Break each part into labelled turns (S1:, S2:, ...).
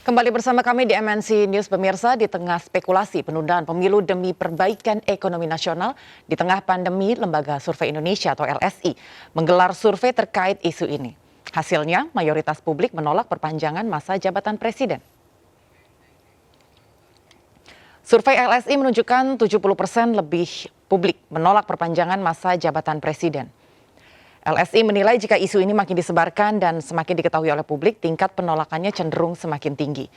S1: Kembali bersama kami di MNC News pemirsa, di tengah spekulasi penundaan pemilu demi perbaikan ekonomi nasional, di tengah pandemi, Lembaga Survei Indonesia atau LSI menggelar survei terkait isu ini. Hasilnya, mayoritas publik menolak perpanjangan masa jabatan presiden. Survei LSI menunjukkan 70% lebih publik menolak perpanjangan masa jabatan presiden. LSI menilai jika isu ini makin disebarkan dan semakin diketahui oleh publik, tingkat penolakannya cenderung semakin tinggi.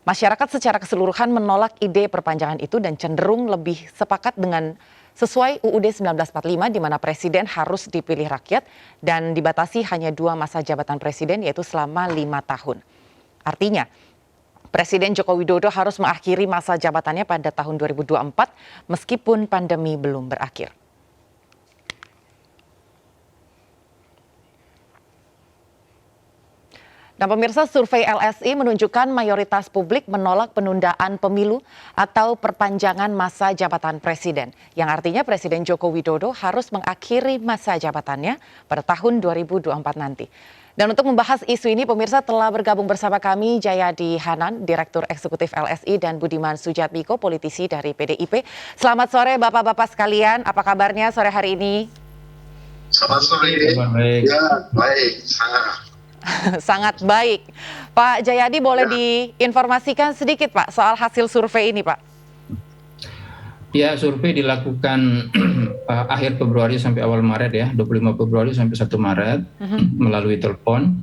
S1: Masyarakat secara keseluruhan menolak ide perpanjangan itu dan cenderung lebih sepakat dengan sesuai UUD 1945 di mana presiden harus dipilih rakyat dan dibatasi hanya 2 masa jabatan presiden yaitu selama 5 tahun. Artinya, Presiden Joko Widodo harus mengakhiri masa jabatannya pada tahun 2024 meskipun pandemi belum berakhir. Nah, pemirsa, survei LSI menunjukkan mayoritas publik menolak penundaan pemilu atau perpanjangan masa jabatan presiden, yang artinya Presiden Joko Widodo harus mengakhiri masa jabatannya pada tahun 2024 nanti. Dan untuk membahas isu ini, pemirsa, telah bergabung bersama kami Jayadi Hanan, Direktur Eksekutif LSI, dan Budiman Sujatmiko, politisi dari PDIP. Selamat sore Bapak-Bapak sekalian, apa kabarnya sore hari ini?
S2: Selamat sore.
S3: Baik.
S2: Ya, baik.
S1: Sangat baik. Pak Jayadi, boleh diinformasikan sedikit Pak soal hasil survei ini Pak?
S3: Ya, survei dilakukan akhir Februari sampai awal Maret ya, 25 Februari sampai 1 Maret melalui telepon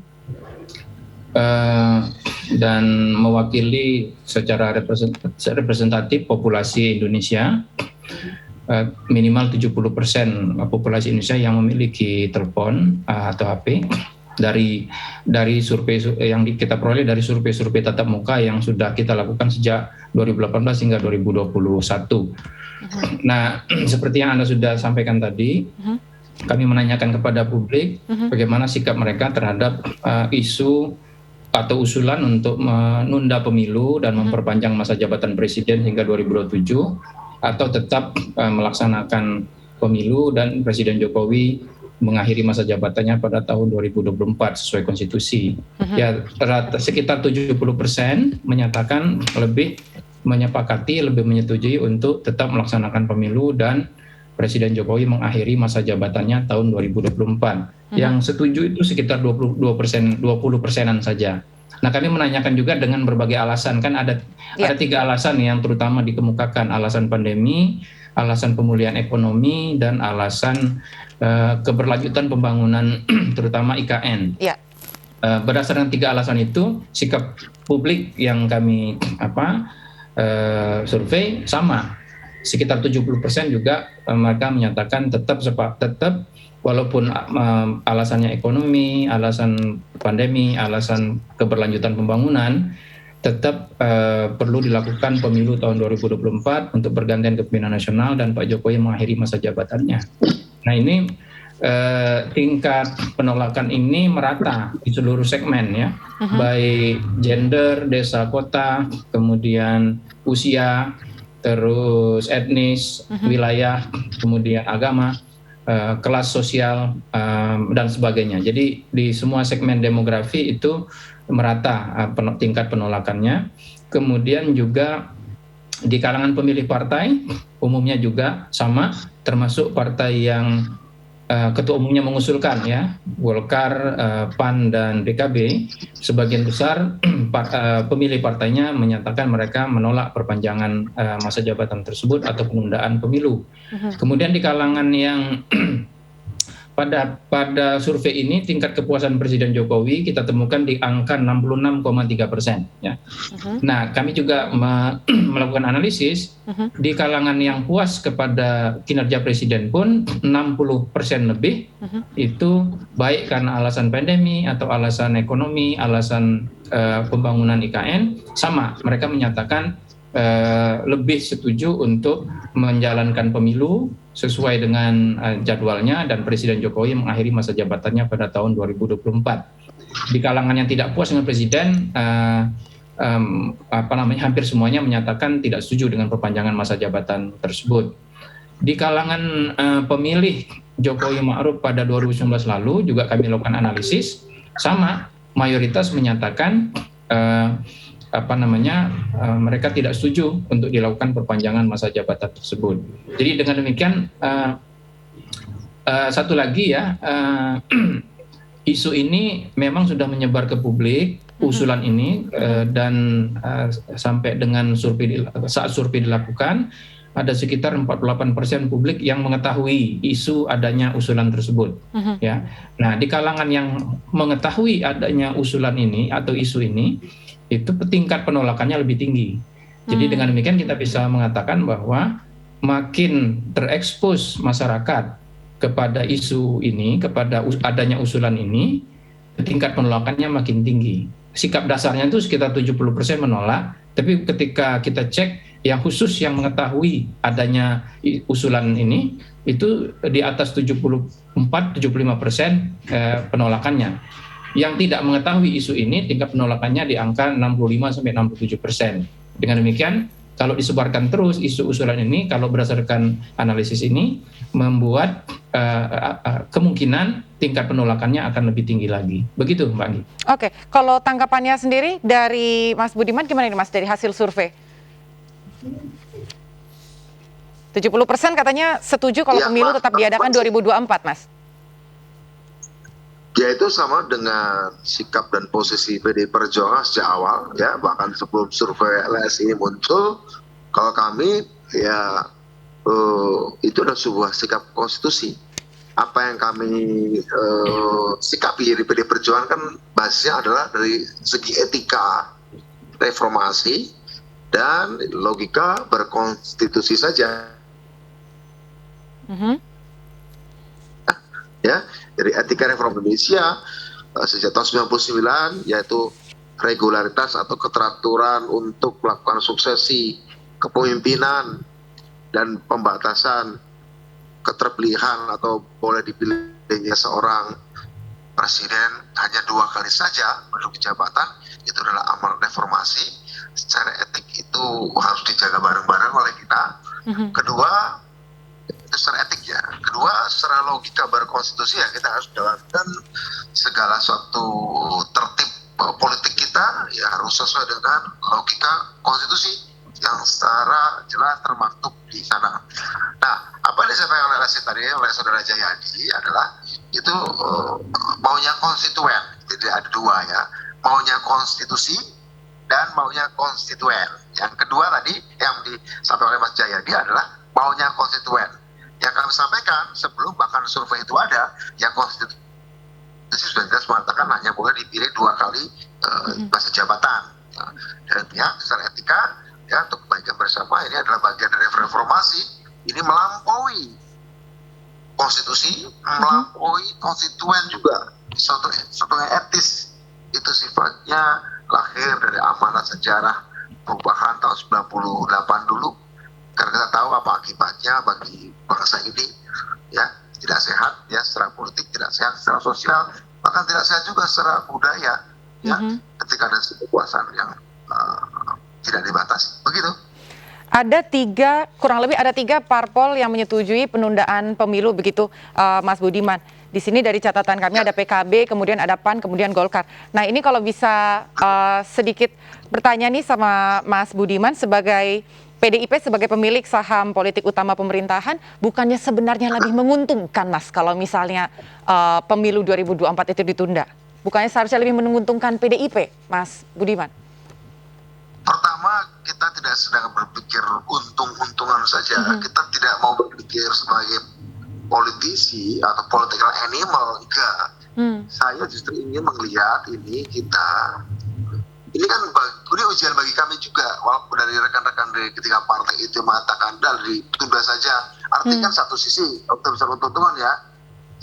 S3: dan mewakili secara representatif populasi Indonesia, minimal 70% populasi Indonesia yang memiliki telepon atau HP. Dari survei yang kita peroleh dari survei tatap muka yang sudah kita lakukan sejak 2018 hingga 2021. Nah, seperti yang Anda sudah sampaikan tadi, kami menanyakan kepada publik bagaimana sikap mereka terhadap isu atau usulan untuk menunda pemilu dan memperpanjang masa jabatan presiden hingga 2027 atau tetap melaksanakan pemilu dan Presiden Jokowi mengakhiri masa jabatannya pada tahun 2024 sesuai konstitusi. Ya, sekitar 70% menyatakan lebih menyepakati, lebih menyetujui untuk tetap melaksanakan pemilu dan Presiden Jokowi mengakhiri masa jabatannya tahun 2024. Yang setuju itu sekitar 20%an saja. Nah, kami menanyakan juga dengan berbagai alasan, kan ada 3 alasan yang terutama dikemukakan, alasan pandemi, alasan pemulihan ekonomi, dan alasan keberlanjutan pembangunan terutama IKN. Ya. Berdasarkan 3 alasan itu, sikap publik yang kami survei sama, sekitar 70% juga mereka menyatakan tetap walaupun alasannya ekonomi, alasan pandemi, alasan keberlanjutan pembangunan, tetap perlu dilakukan pemilu tahun 2024 untuk pergantian kepemimpinan nasional dan Pak Jokowi mengakhiri masa jabatannya. Nah, ini tingkat penolakan ini merata di seluruh segmen ya, baik gender, desa, kota, kemudian usia, terus etnis, wilayah, kemudian agama, kelas sosial, dan sebagainya. Jadi di semua segmen demografi itu merata tingkat penolakannya. Kemudian juga di kalangan pemilih partai umumnya juga sama, termasuk partai yang ketua umumnya mengusulkan ya, Golkar, PAN, dan PKB, sebagian besar pemilih partainya menyatakan mereka menolak perpanjangan masa jabatan tersebut atau penundaan pemilu. Kemudian di kalangan yang pada survei ini tingkat kepuasan Presiden Jokowi kita temukan di angka 66,3%. Ya. Nah, kami juga melakukan analisis di kalangan yang puas kepada kinerja Presiden pun 60% lebih itu baik karena alasan pandemi atau alasan ekonomi, alasan pembangunan IKN, sama mereka menyatakan lebih setuju untuk menjalankan pemilu sesuai dengan jadwalnya dan Presiden Jokowi mengakhiri masa jabatannya pada tahun 2024. Di kalangan yang tidak puas dengan Presiden, hampir semuanya menyatakan tidak setuju dengan perpanjangan masa jabatan tersebut. Di kalangan pemilih Jokowi Ma'ruf pada 2019 lalu juga kami lakukan analisis, sama mayoritas menyatakan mereka tidak setuju untuk dilakukan perpanjangan masa jabatan tersebut. Jadi dengan demikian satu lagi ya, isu ini memang sudah menyebar ke publik, usulan ini, dan sampai dengan saat survei dilakukan, ada sekitar 48% publik yang mengetahui isu adanya usulan tersebut. Ya, nah di kalangan yang mengetahui adanya usulan ini atau isu ini, itu tingkat penolakannya lebih tinggi. Jadi dengan demikian kita bisa mengatakan bahwa makin terekspos masyarakat kepada isu ini, kepada adanya usulan ini, tingkat penolakannya makin tinggi. Sikap dasarnya itu sekitar 70% menolak, tapi ketika kita cek yang khusus yang mengetahui adanya usulan ini, itu di atas 74-75% penolakannya. Yang tidak mengetahui isu ini, tingkat penolakannya di angka 65-67%. Dengan demikian, kalau disebarkan terus isu usulan ini, kalau berdasarkan analisis ini, membuat kemungkinan tingkat penolakannya akan lebih tinggi lagi. Begitu, Mbak Anggi.
S1: Oke, kalau tanggapannya sendiri dari Mas Budiman gimana nih Mas dari hasil survei? 70% katanya setuju kalau pemilu tetap diadakan 2024, Mas.
S2: Ya itu sama dengan sikap dan posisi PDI Perjuangan sejak awal, ya bahkan sebelum survei LSI muncul. Kalau kami ya itu adalah sebuah sikap konstitusi. Apa yang kami sikapi di PDI Perjuangan kan basisnya adalah dari segi etika reformasi dan logika berkonstitusi saja. Ya, dari etika reformasi Indonesia sejak tahun 99, yaitu regularitas atau keteraturan untuk melakukan suksesi kepemimpinan dan pembatasan keterpilihan atau boleh dipilihnya seorang presiden hanya 2 kali saja menduduki jabatan, itu adalah amal reformasi. Secara etik itu harus dijaga bareng-bareng oleh kita. Kedua, itu secara etik ya. Kedua, secara logika berkonstitusi ya, kita harus jalankan segala suatu tertib politik kita ya harus sesuai dengan logika konstitusi yang secara jelas termaktub di sana. Nah, apa yang disampaikan oleh Rasid tadi oleh Saudara Jayadi adalah itu maunya konstituen. Jadi ada 2 ya, maunya konstitusi dan maunya konstituen. Yang kedua tadi yang disampaikan oleh Mas Jayadi adalah maunya konstituen. Yang kami sampaikan sebelum bahkan survei itu ada, yang konstitusi sudah jelas mengatakan hanya boleh dipilih 2 kali masa jabatan. Dan pihak secara etika ya untuk kebaikan bersama ini adalah bagian dari reformasi. Ini melampaui konstitusi, melampaui konstituen juga. Suatu yang etis, itu sifatnya lahir dari amanat sejarah perubahan tahun 98 dulu. Karena kita tahu apa akibatnya bagi bangsa ini, ya tidak sehat, ya secara politik tidak sehat, secara sosial, bahkan tidak sehat juga secara budaya, ya ketika ada kekuasaan yang tidak dibatasi, begitu.
S1: Kurang lebih ada 3 parpol yang menyetujui penundaan pemilu begitu, Mas Budiman. Di sini dari catatan kami ada PKB, kemudian ada PAN, kemudian Golkar. Nah ini kalau bisa sedikit bertanya nih sama Mas Budiman sebagai PDIP sebagai pemilik saham politik utama pemerintahan, bukannya sebenarnya lebih menguntungkan Mas kalau misalnya pemilu 2024 itu ditunda? Bukannya seharusnya lebih menguntungkan PDIP, Mas Budiman?
S2: Pertama, kita tidak sedang berpikir untung-untungan saja. Kita tidak mau berpikir sebagai politisi atau political animal, enggak. Saya justru ingin melihat ini kan ini ujian bagi kami juga, walaupun dari rekan-rekan dari ketiga partai itu mengatakan ditunda saja. Artinya kan satu sisi kita bisa untung-untungan ya,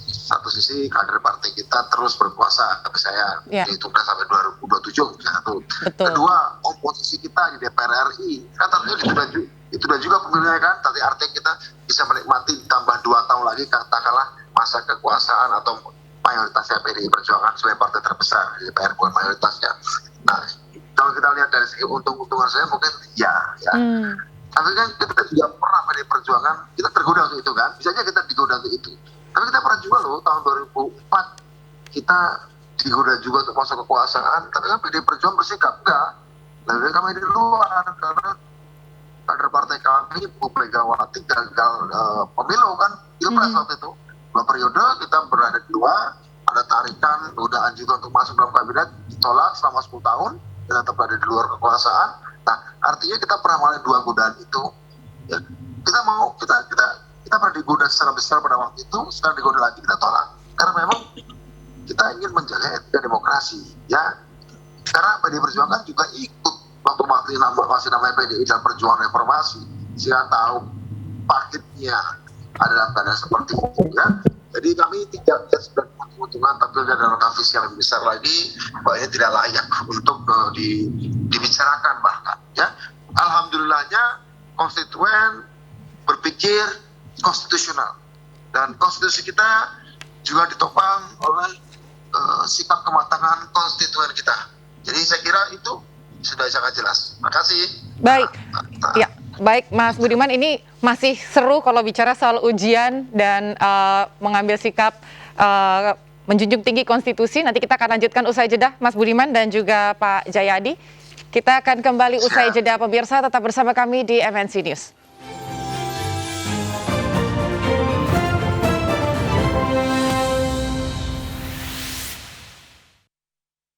S2: satu sisi kader partai kita terus berkuasa, tapi saya ditunda sampai 2027 satu. Kedua, komposisi kita di DPR RI kan ternyata ditunda juga pemilihannya kan, tapi artinya kita bisa menikmati tambah 2 tahun lagi katakanlah masa kekuasaan atau mayoritasnya PDI Perjuangan sebagai partai terbesar di DPR, bukan mayoritasnya. Nah, kalau kita lihat dari segi untung-untungan saya mungkin ya. Tapi kan kita juga pernah PDI Perjuangan, kita tergoda untuk itu kan, bisa aja kita digoda untuk itu. Tapi kita pernah juga loh, tahun 2004 kita digoda juga untuk masuk kekuasaan, tapi kan PDI Perjuangan bersikap enggak. Lebih kami di luar karena kader partai kami, Bu Megawati gagal pemilu kan, pilpres waktu itu. 2 periode kita berada di luar, ada tarikan, godaan juga untuk masuk dalam kabinet, ditolak selama 10 tahun, dan tetap berada di luar kekuasaan. Nah, artinya kita pernah melalui 2 godaan itu. Ya, kita pernah digoda secara besar pada waktu itu, sekarang digoda lagi, kita tolak. Karena memang kita ingin menjaga etika demokrasi, ya. Karena PDI Perjuangan juga ikut waktu masih namanya PDI dalam perjuangan reformasi, sehingga tahu paketnya ada dalam keadaan seperti itu, ya. Jadi kami tidak sedang menguntungkan, tapi ada rekam visi yang lebih besar lagi, bahwa tidak layak untuk dibicarakan bahkan, ya. Alhamdulillahnya konstituen berpikir konstitusional, dan konstitusi kita juga ditopang oleh sikap kematangan konstituen kita. Jadi saya kira itu sudah sangat jelas. Terima kasih.
S1: Baik, ya, baik Mas Budiman, ini masih seru kalau bicara soal ujian dan mengambil sikap menjunjung tinggi konstitusi. Nanti kita akan lanjutkan usai jeda, Mas Budiman dan juga Pak Jayadi. Kita akan kembali usai jeda, pemirsa, tetap bersama kami di MNC News.